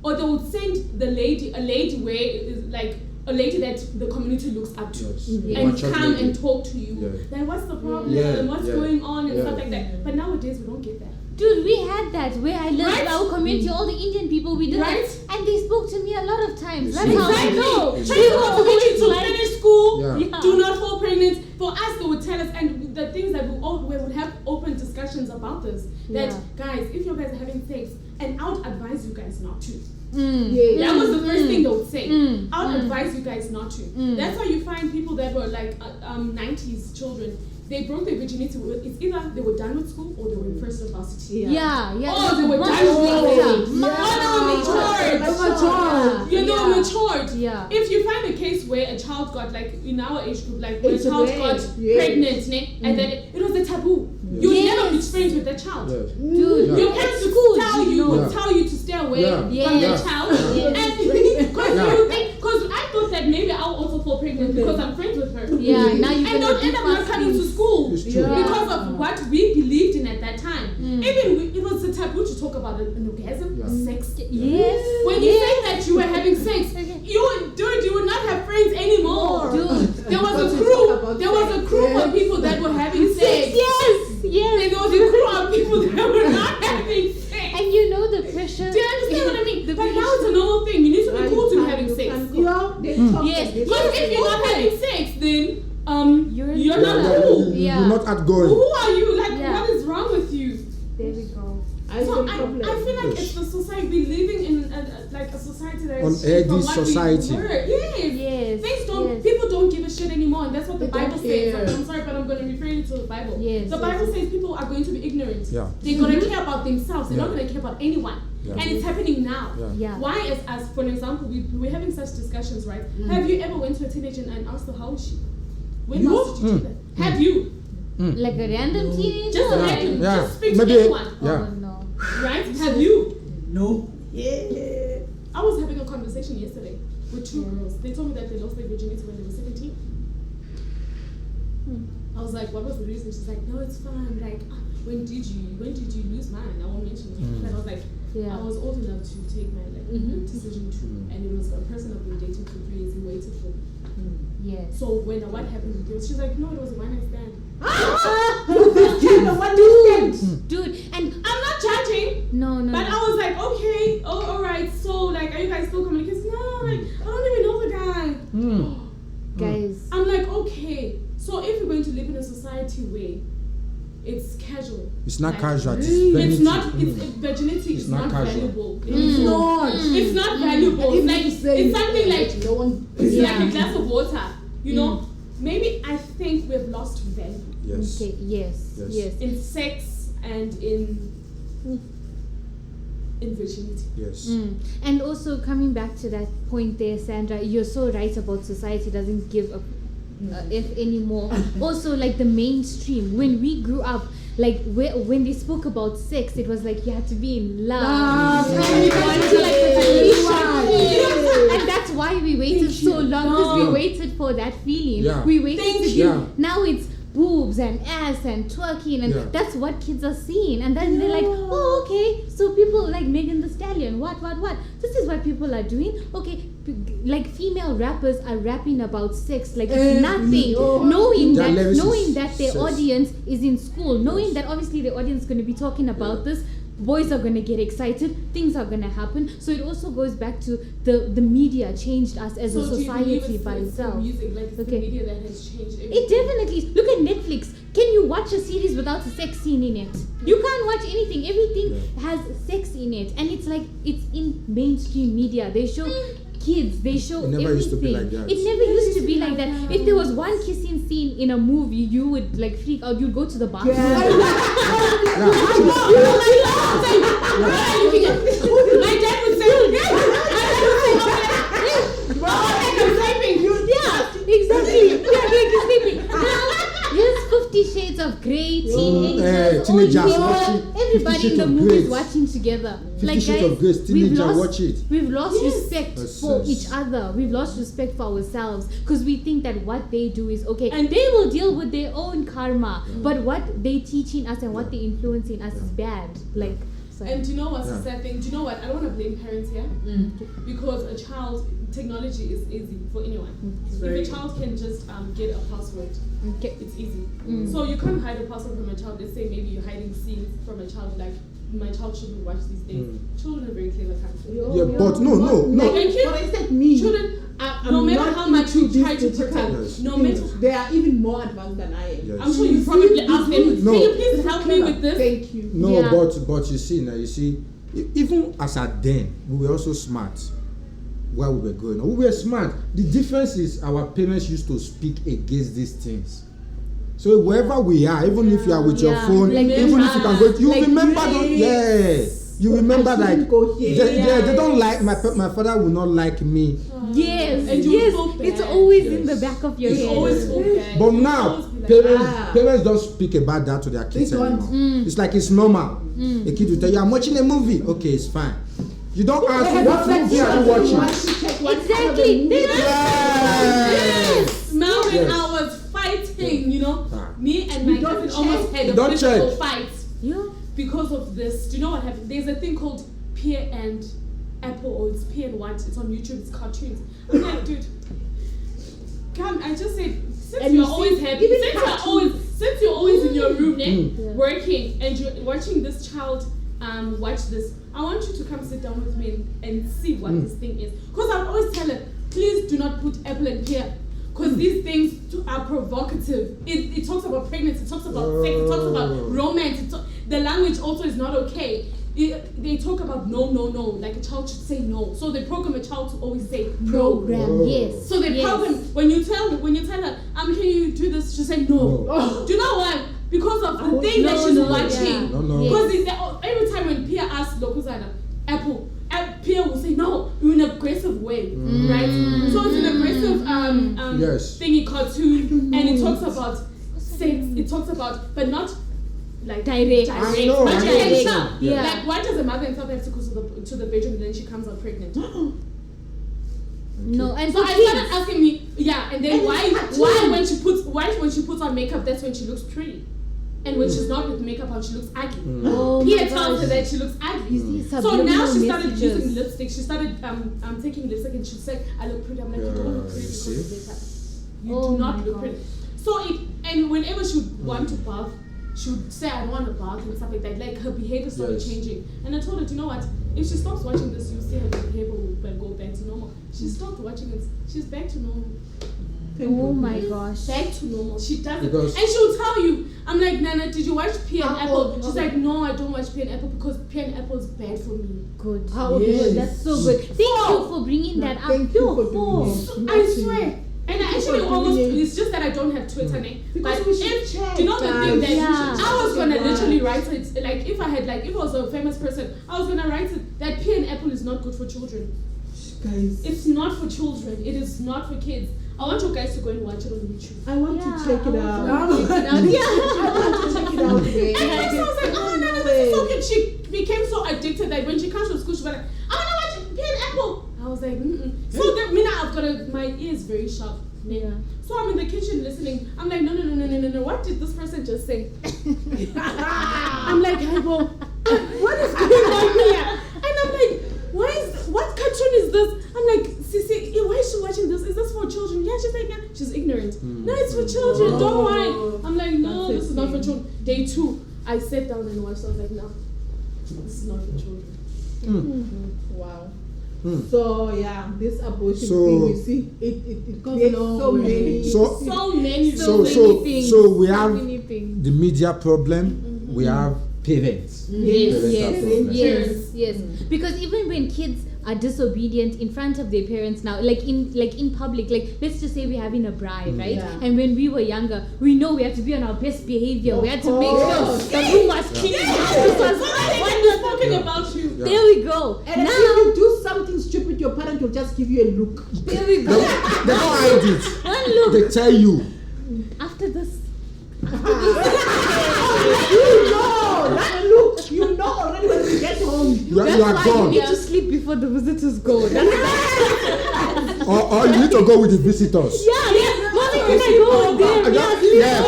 or they would send a lady where it is like a lady that the community looks up to. Yes. And Mature come lady. and talk to you. Yeah. Like, what's the problem? Yeah, What's yeah, going on? And yeah. stuff like that. But nowadays, we don't get that. Dude, we had that where I lived, Right? our community, all the Indian people, we did Right? that. And they spoke to me a lot of times. That's see? how I Exactly. know. Exactly. Try to get you to Like- finish school. Yeah. Yeah. Do not fall pregnant. For us, they would tell us, and the things that we would have open discussions about this. That Yeah. guys, if you guys are having sex, and I would advise you guys not to. Mm. Yeah. That was the first thing they would say. Mm. I would Mm. advise you guys not to. Mm. That's why you find people that were like 90s children. They broke their virginity. It's either they were done with school or they were in first varsity. Yeah, yeah. Oh, they were Much done with later. it. Much Oh, they were matured. later. You know, Yeah. matured. Yeah. If you find a case where a child got like in our age group, like where It's a child rare, got yes. pregnant, and then it was a taboo. You would Yes. never be friends with the child. Yes. Dude, Yeah. Your at parents would school, tell you you, know. Yeah. tell you to stay away Yeah. from Yeah. the child, Yeah. and because Yeah. you think, because I thought that maybe I'll also fall pregnant because I'm friends with her. Yeah. coming to school It's true. because of what we believed in at that time. Even it was a taboo to talk about an orgasm, Yeah. sex. Yes. When you say that you were having sex, you would not have friends anymore. Dude. There was Because a we crew. talk about There was a sex, crew yes. of people that were having sex. Yes. And Yes. there was a crew of people that were not having sex. And you know the pressure. Do you understand what I mean? The But now pressure- it's a normal thing. You need to be cool to be You having can't- sex. you can't- they talk Yes. like this. But if you're not having sex, then You're you're not Yeah. cool. Yeah. You're not outgoing. Who are you? Like, Yeah. what is wrong with you? There we go. I So don't I problem. feel like Yes. it's the society we're living in, like a society that On is shaped from this what we society. were. Yes. Yes. Things don't. Yes. People don't give a shit anymore, and that's what the They Bible don't says. care. I'm sorry, but I'm going to refer you to the Bible. Yes, The yes, Bible yes. says people are going to be ignorant. Yeah. They're going to care about themselves. They're not Yeah. going to care about anyone. Yeah. And it's happening now. Yeah. Yeah. Why, as for example, we're having such discussions, right? Have you ever went to a teenager and asked her how is she? When You? last did you do that? Have you? Like a random teenager? Just or imagine. Yeah. Just speak Maybe- to anyone. Yeah. Oh no. Right? Have you? No. Yeah. I was having a conversation yesterday with two girls. They told me that they lost their virginity when they were 17. I was like, what was the reason? She's like, no, it's fine. Like, when did you lose mine? I won't mention it. But I was like, Yeah. I was old enough to take my decision to, and it was a person I've been dating for 3 years. He waited for me. Yes. So what happened with girls? She's like, no, it was a one night stand. Dude, and I'm not judging. no. But I was like, okay, oh, all right. So, like, are you guys still communicating? No, like, I don't even know the guy. Guys. I'm like, okay. So, if you're going to live in a society where it's casual, It's not like, casual. It's It's vanity. not. Virginity It's is not not casual. valuable. It's not. It's not valuable. Even Like, if you say it's something like no one. it's Yeah. like a glass of water. You know, maybe I think we've lost value Yes. Okay, yes. Yes. Yes. in sex and in virginity. Yes. And also coming back to that point there, Sandra, you're so right about society doesn't give a if anymore. Also, like the mainstream, when we grew up, like when they spoke about sex, it was like you had to be in love. And you had to be like with a and that's why we waited so long, because we No. waited for that feeling. Yeah. We waited Thank to you. Yeah. now it's boobs and ass and twerking, and Yeah. that's what kids are seeing. And then they're like, oh, okay, so people like Megan Thee Stallion, what? This is what people are doing. Okay, like female rappers are rapping about sex like it's nothing, knowing Their lyrics is knowing that their sex. audience is in school, knowing that obviously the audience is going to be talking about this. Boys are going to get excited, things are going to happen. So it also goes back to the media changed us as a So do you believe society it's by the itself. music, like it's Okay. the media that has changed everything? It definitely is. Look at Netflix. Can you watch a series without a sex scene in it? You can't watch anything. Everything has sex in it, and it's like it's in mainstream media. They show kids. They show It never used to be everything. like that. It never used to be like that. If there was one kissing scene in a movie, you would like freak out. You'd go to the bathroom. My dad would say, Yeah, exactly. Yeah, like sleeping. Now, here's 50 Shades of Grey, teenagers, teenagers old people, watching 50 everybody in Shades the of movies Grey. watching together. 50 Like, Shades guys, of Grey, we've teenager, lost, watch it. we've lost respect Yes, for yes. each other. We've lost respect for ourselves because we think that what they do is okay, And- and they will deal with their own karma. But what they teaching us and what they influencing us is bad. Like, so. and do you know what's the Yeah. sad thing? Do you know what? I don't want to blame parents here because a child, technology is easy for anyone. If a child can just get a password, Okay. it's easy. So you can't hide a password from a child. Let's say maybe you're hiding scenes from a child, like my child shouldn't watch these things. Children are very clever country. Yeah, but no. Like a kid, For instance, me. children, I'm no matter not how much you into try to this protect, Yes. no matter. They are even more advanced than I am. Yes. I'm sure you probably asked them, No. can you please help me with this? Thank you. No, Yeah. but you see now, even as at then, we were also smart. While we were growing up, we were smart. The difference is our parents used to speak against these things. So wherever we are, even if you are with your Yeah. phone, Like even if you can go, you like remember those, you remember I like shouldn't go here. they don't like my father will not like me. Yes, And you yes, feel bad. it's always in Yes. the back of your It's head. Always feel bad. But You now always be like, parents don't speak about that to their kids They don't. anymore. It's like it's normal. A kid will tell you, I'm watching a movie. Okay, it's fine. You don't ask what movie are you watching? Exactly. Yes. Melvin, Yes. I was fighting, you know. Me and my cousin almost had a Don't physical check. fight Yeah. because of this. Do you know what happened? There's a thing called Pear and Apple, or it's Pear and White. It's on YouTube. It's cartoons. I'm like, dude, come. I just said, since And you're you see, always happy, even since you're always in your room, Yeah. working, and you're watching this child watch this, I want you to come sit down with me and see what this thing is. Because I would always tell her, please do not put apple and pear. Because these things are provocative. It talks about pregnancy, it talks about sex, it talks about romance. The language also is not okay. They talk about no, like a child should say no. So they program a child to always say no. Program, yes. So they program when you tell her, can you do this? She say no. Do you know why? Because of the thing that she's watching. No. Because every time when Pia asks Lokuzana, Apple, Pia will say no in an aggressive way, right? So it's an aggressive Yes. thingy cartoon, and it talks about sex. It talks about, but not like Direct. I know, But I you can know. tell. Yeah. Like, why does a mother and father have to go to the bedroom and then she comes out pregnant? No, and So for I kids, started asking me, and then why when she puts on makeup, that's when she looks pretty, and when she's not with makeup on, she looks ugly. oh Pia my tells her gosh. that she looks ugly. You see, So now subliminal she started messages. using lipstick. She started taking lipstick, and she said, "I look pretty." I'm like, "You don't look pretty because of makeup. You Oh do not my look God. pretty." So and whenever she would want to bath, she would say, "I don't want to bath" and stuff like that. Like, her behavior started Yes. changing, and I told her, "Do you know what? If she stops watching this, you'll see her behavior will go back to normal." She stopped watching it. She's back to normal. Oh my gosh. Back to normal. She does it. Because- And she'll tell you, I'm like, Nana, did you watch Pea and How Apple? old? She's like, no, I don't watch Pea and Apple because Pea and Apple is bad for me. Good. How old Yes. is That's so good. Thank you for bringing that up. Thank you for Four. doing it. I swear. And I actually for almost, doing it. it's just that I don't have Twitter now. Because But we should if, check, do you know the thing guys. that Yeah. I was gonna Check literally it. write it, like if I was a famous person, I was gonna write it that Pea and Apple is not good for children. Guys, It's not for children. It is not for kids. I want you guys to go and watch it on YouTube. I want Yeah, to check it I out. want to check it out. I want to check it out. And first I was like, oh no, no this is so cute. She became so addicted that when she comes to school, she was like, I want to watch Pea and Apple. I was like, So that means I've got my ear is very sharp. Yeah. So I'm in the kitchen listening. I'm like, no. What did this person just say? I'm like, Haibo, what is going on here? And I'm like, what cartoon is this? I'm like, Sisi, why is she watching this? Is this for children? Yeah, she's like, yeah. She's ignorant. No, it's for children. Don't worry. I'm like, no, That's this is it. not for children. Day 2, I sat down and watched. I was like, no, this is not for children. Wow. So yeah, this abortion So- thing, you see, it Goes creates a long so way. many. So- So many. So we have many things. the media problem. We have parents. Yes, Parents yes, are problem. yes. Because even when kids are disobedient in front of their parents now, like in public, like let's just say we're having a bride, right? Yeah. And when we were younger, we know we have to be on our best behavior. We had to make sure course. the room was clean. the house was We're talking about you. Yeah. There we go. And Now, if you do something stupid, your parent will just give you a look. there we They go. don't hide it. One look They tell you. after this. That look, you know already when you get home. You are That's why you gone. need to sleep before the visitors go. That's Or you need to go with the visitors. yeah. Mommy, can I go with them? Yeah.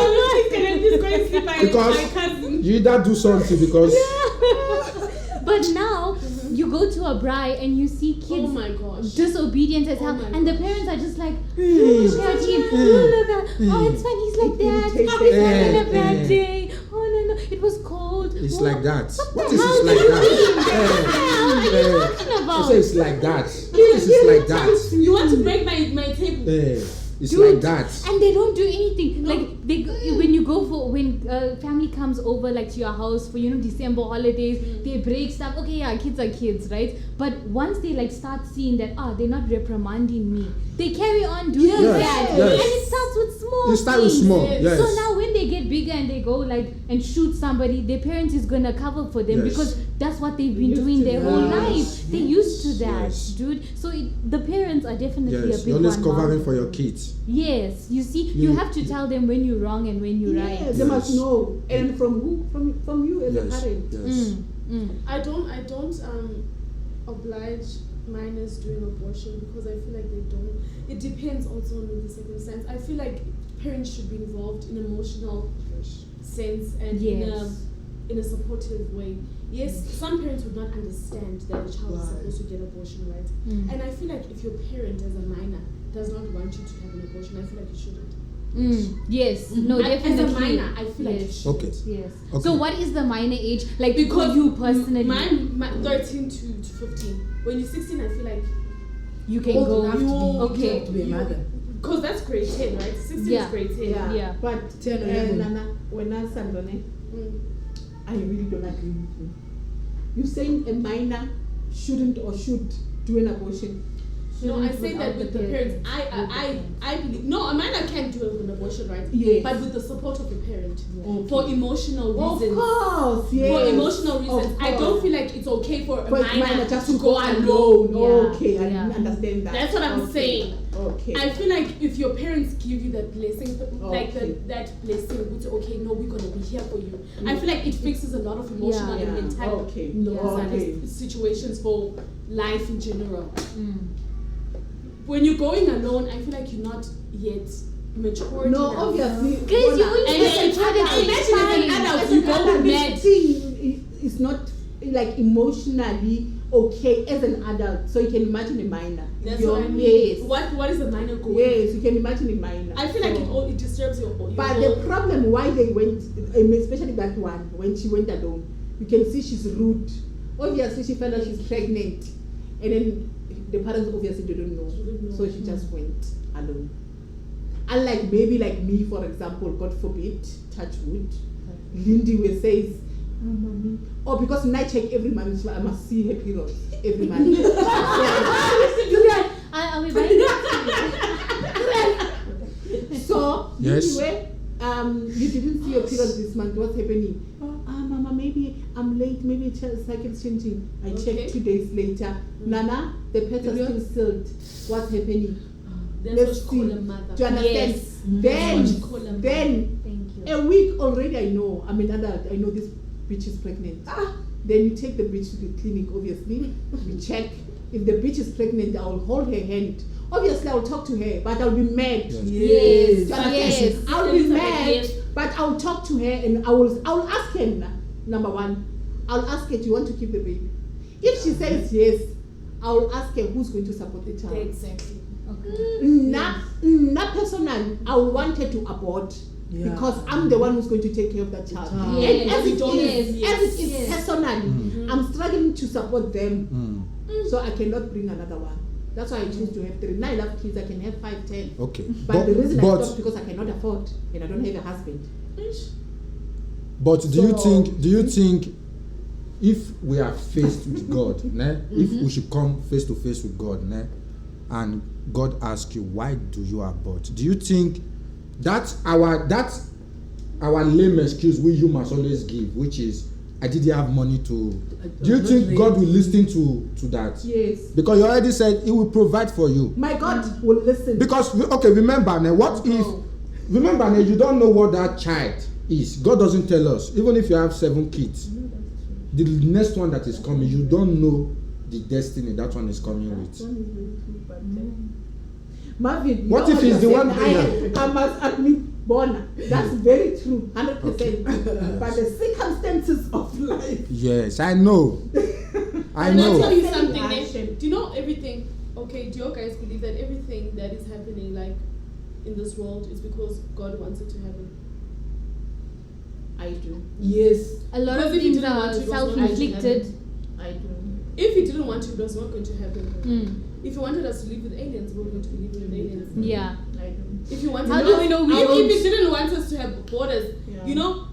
He's going to sleep by Because- my cousin. You either do something because But now you go to a bride and you see Oh kids my gosh. disobedient as Oh hell, my and the God. parents are just like, look at him, look at, oh, it's fine, he's like that, It he's irritates having a them. bad day, oh no, it was cold. it's Oh, like that. What the is hell it like do you that? mean? What are you talking I about? say it's like that. This is like that. You want to break my table? It's Dude, like that. and they don't do anything. Like they, when you go for when family comes over like to your house for December holidays, they break stuff. Okay, yeah, kids are kids, right? But once they like start seeing that they're not reprimanding me, they carry on doing Yes, that, yes. and it starts with small. You start with things. small. Yes. Yes. So now when they get bigger and they go like and shoot somebody, their parents is gonna cover for them Yes. because that's what they've been Used doing to their that. whole life. They're used to that, Yes. dude. So the parents are definitely Yes. a big You're always one. covering Mom. for your kids. Yes, you see, you You- have to tell them when you're wrong and when you're Yeah, right. they must Yes. know. And from who? From you as a Yes. parent. Yes. I don't oblige minors doing abortion because I feel like they don't. It depends also on the circumstance. I feel like parents should be involved in emotional Yes. sense and in a supportive way. Yes, some parents would not understand that a child is Right. supposed to get abortion, right? And I feel like if your parent as a minor does not want you to have an abortion, I feel like you shouldn't. Yes. No, As definitely. a minor, I feel like you Yes. shouldn't. Okay. Yes. Okay. So what is the minor age? Like Because for you personally, my 13 to 15. When you're 16, I feel like you can Old go. enough to be- Okay. to be a mother. because that's grade 10, right? 16 Yeah. is grade 10. Yeah. But 10 or 11. Nana, when I said on it, Mm. I really don't agree with you. You saying a minor shouldn't or should do an abortion? No, I Shouldn't say that without with the parents. I believe no, a minor can do an abortion, right? Yes. But with the support of a parent Okay. for emotional Of reasons. course, yes. For emotional Of reasons, I course. don't feel like it's okay for a For minor just to go alone. alone. Yeah. Okay, I Yeah. didn't understand that. That's what I'm Okay. saying. Okay. I feel like if your parents give you that blessing, like Okay. that blessing, would say, okay, no, we're gonna be here for you. I feel like it fixes a lot of emotional Yeah. and mental Okay. Okay. situations for life in general. Mm. When you're going alone, I feel like you're not yet mature No, enough. obviously. Guys, you Bona, only And just then- started imagine as an fine. adult, as you an go adult, mad. this thing is not like emotionally okay as an adult. So you can imagine a minor. That's You're- what I mean. Yes. What is the minor going? Yes, you can imagine a minor. I feel like So- it disturbs your But whole- the problem why they went, especially that one, when she went alone, you can see she's rude. Obviously, she found out she's pregnant, and then the parents obviously didn't know, so she just went alone. Unlike maybe like me, for example, God forbid, touch wood, Lindy will says, "Oh, mommy," or because when I check every month, so I must see her period every month. Julian, are we buying So, Yes. anyway, you didn't see your period this month. What's happening? Mama, maybe I'm late. Maybe cycle's changing. I Okay. checked 2 days later. Nana, the pets are still sealed. What's happening? That's Let's what you call see. a mother. Do you understand? Yes. Then, That's what you call a mother. then Thank you. a week already. I know. I'm an adult. I know this bitch is pregnant. Then you take the bitch to the clinic. Obviously, we check. If the bitch is pregnant, I will hold her hand. Obviously, I will talk to her, but I'll be mad. Yes. Do you Yes. understand? Yes. I'll be Elizabeth, mad, yes. but I'll talk to her and I'll ask her. Number one, I'll ask her, do you want to keep the baby? If she says yes, I'll ask her who's going to support the child. Exactly. Okay. Not personal. I want her to abort Yeah. because I'm the one who's going to take care of that child. child. Yes. And as it Yes. is, Yes. as it is Yes. personally, I'm struggling to support them, Mm. so I cannot bring another one. That's why I choose to have 3. Now I love kids. I can have 5, 10. Okay. But the reason I but, stopped because I cannot afford and I don't have a husband. but do you So- think if we are faced with God, né? If we should come face to face with God, né? And God asks you, why do you abort? Do you think that's our lame excuse we humans always give, which is I didn't have money to. Do you think God will listen to that? Yes. Because you already said He will provide for you. My God will listen. Because okay, remember now, what if remember now you don't know what that child is. God doesn't tell us. Even if you have 7 kids, the next one that is coming, you don't know the destiny that one is coming with. Marvin, you What know if he's you're the one saying? I must admit, Bona, that's very true, 100%. But the circumstances of life. Yes, I know. I Can I tell know. you something? Action. Nick? Do you know everything? Okay, do you guys believe that everything that is happening, like in this world, is because God wants it to happen? I do. Yes. A lot of Because if you things didn't are want to, it was not self-inflicted. I do. If He didn't want to, it was not going to happen. Mm. If He wanted us to live with aliens, we were going to be living with aliens. Yeah. I do. If He wanted, How do we know we if don't? He didn't want us to have borders, Yeah. you know.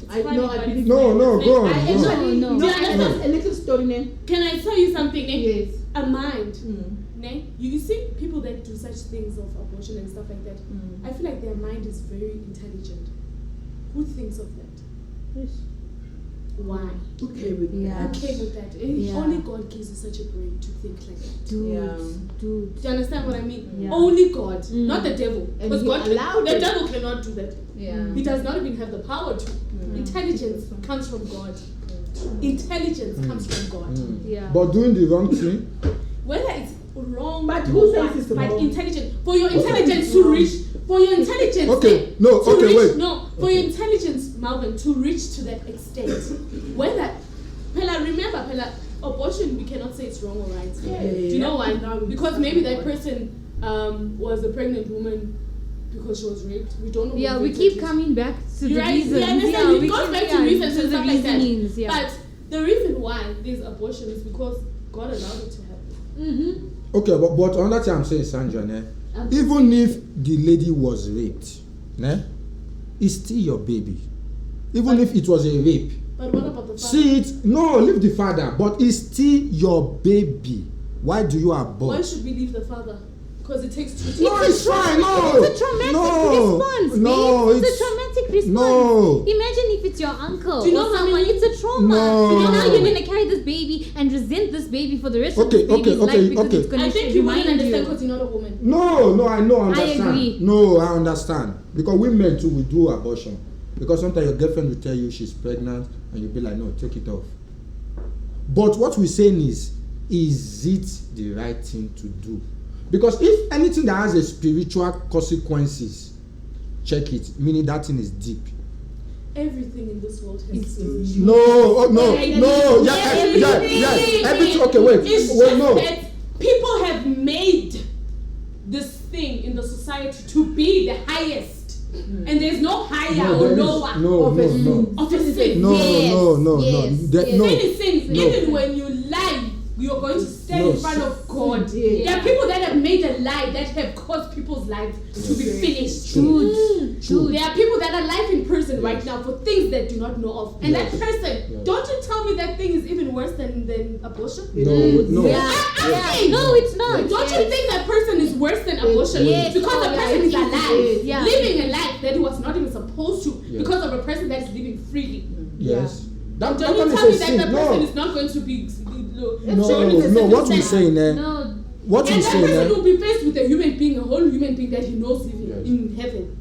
I funny, know. I but believe. it's No, no, like- go on, I go on. actually No, no. no. Do you I understand? have a little story name. Can I tell you something, Nick? Yes. A mind. Mm. Ne? You see people that do such things of abortion and stuff like that. Mm. I feel like their mind is very intelligent. Who thinks of that? Yes. Why? Okay with Yeah. that. Okay with that. Yeah. Only God gives you such a brain to think like that. Dude. Yeah. Dude. Do you understand what I mean? Yeah. Only God, Mm. not the devil. And Because he God, allowed the it. devil cannot do that. Yeah. He does not even have the power to. Intelligence comes from God. Intelligence comes from God. Yeah. But doing the wrong thing, Whether it's wrong, But or who says what, it's but wrong? intelligent. For your intelligence to reach For your intelligence. Okay, no, to okay, reach, wait. No, for your intelligence, Marvin, to reach to that extent, whether, remember, abortion, we cannot say it's wrong or right. Yeah. Do you know why? Because maybe that person was a pregnant woman because she was raped. We don't know. Yeah, what we the keep reason is. coming back to the You're right. reasons. Yeah, I understand. we It goes keep- back to reasons to and the stuff like that. reasonings, yeah. But the reason why there's abortion is because God allowed it to happen. Mm-hmm. Okay, but another thing I'm saying, Sandra, even if the lady was raped, it's still your baby. Even if it was a rape. But what about the father? See it, no, leave the father, but it's still your baby. Why do you abort? Why should we leave the father? Because it takes two to No, it's fine. No, It's a traumatic response, no, babe. It's a traumatic response. No. Imagine if it's your uncle Do you know or how someone. many- It's a trauma. No. And now you're gonna carry this baby and resent this baby for the rest of Okay, this baby's okay, life because okay. it's gonna I think you wouldn't remind understand you. because you're not a woman. No, I know, understand. agree. No, I understand. Because women too will do abortion. Because sometimes your girlfriend will tell you she's pregnant and you'll be like, no, take it off. But what we're saying is it the right thing to do? Because if anything that has a spiritual consequences, check it, meaning that thing is deep. Everything in this world has It's- spiritual. No, oh, no, Yeah, no, yeah, yes. Everything, okay, wait, It's wait, just no. that people have made this thing in the society to be the highest. And there's no higher No, or there is- lower no, of, no, a, no. of a sin. No, Yes, no. yes, That- yes. no. Sin is sin. No. Even when you lie, you're going to stand No, in front of God. Yeah. There are people that have made a lie that have caused people's lives to be finished. Dude, True. There are people that are life in prison right now for things they do not know of. And Yes. that person, Yes. don't you tell me that thing is even worse than abortion? No. Yeah. saying, No, it's not. Don't you think that person is worse than abortion? Yes. Because the Oh, yeah, person is it is. alive, Yeah. living a life that he was not even supposed to, Yeah. because of a person that is living freely. Yes. That Don't you one tell me is a that sin. the person No. is not going to be No, what we're saying, No. what and we're that saying, person will be faced with a human being, a whole human being that he knows living Yes. in heaven.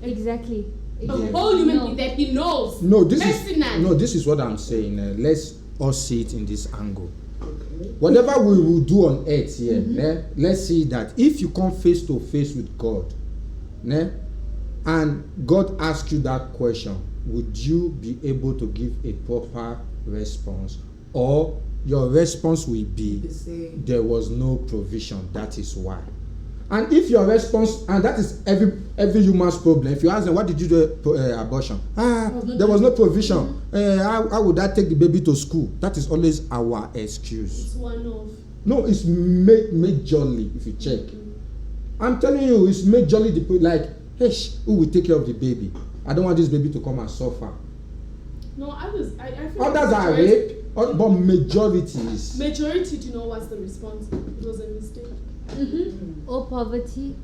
Exactly. A whole human No. being that he knows. no, this personally. is what I'm saying. Let's all see it in this angle. Whatever we will do on earth here, let's see that if you come face to face with God, and God asks you that question, would you be able to give a proper response, or your response will be The same. there was no provision, that is why. And if your response, and that is every human's problem, if you ask them, what did you do abortion? There was no provision. How would I take the baby to school? That is always our excuse. It's one of. No, it's majorly, if you check. I'm telling you, it's majorly like, hey, who will take care of the baby? I don't want this baby to come and suffer. No, I feel Others are majority- rape, but majority is. Majority, do you know what's the response? It was a mistake. Or poverty,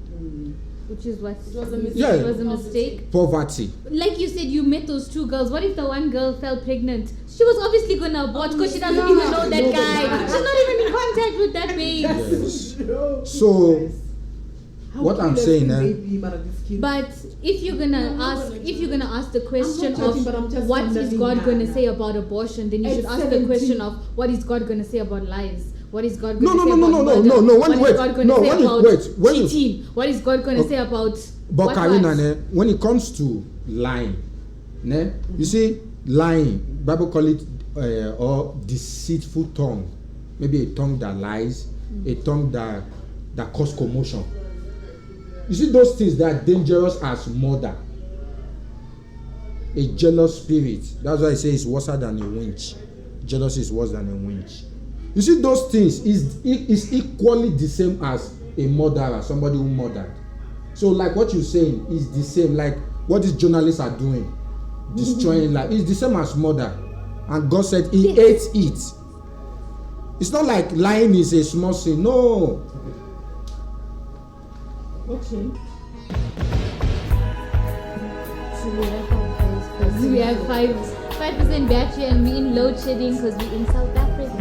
which is what It was a mistake. Yeah. it was a mistake. Poverty. Like you said, you met those two girls. What if the one girl fell pregnant? She was obviously gonna abort because she doesn't even know that guy. She's not even in contact with that babe. Yes. So, what I'm saying, But if you're gonna ask the question judging, but I'm of just what is wondering, God gonna Nana. say about abortion, then you At should ask the 17. question of what is God gonna say about lives? What is God No, gonna no, say no, about no, no, murder? no, no, What is wait, God gonna no, say when you- about wait, when you- cheating? What is God gonna say about but what? Karina, when it comes to lying, you see, lying, Bible call it or deceitful tongue. Maybe a tongue that lies, a tongue that cause commotion. You see, those things that are dangerous as murder. A jealous spirit. That's why I say it's worse than a winch. Jealousy is worse than a winch. You see, those things is equally the same as a murderer, somebody who murdered. So, like what you're saying is the same, like what these journalists are doing, destroying life. It's the same as murder. And God said He hates it. It's not like lying is a small sin. No. Okay. So we have we have 5% battery and we in load shedding because we in South Africa.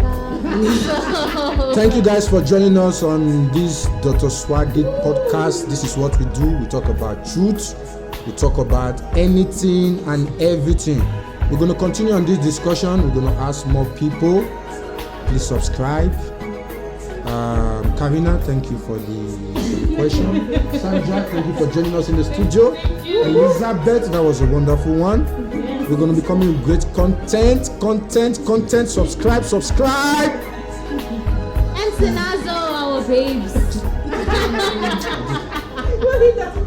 So- Thank you guys for joining us on this Dr. Swaggy podcast. This is what we do. We talk about truth. We talk about anything and everything. We're going to continue on this discussion. We're going to ask more people. Please subscribe. Karina, thank you for the question. Sandra, thank you for joining us in the studio. Elizabeth, that was a wonderful one. We're going to be coming with great content. Subscribe. And Senazo, our babes. Well, he doesn't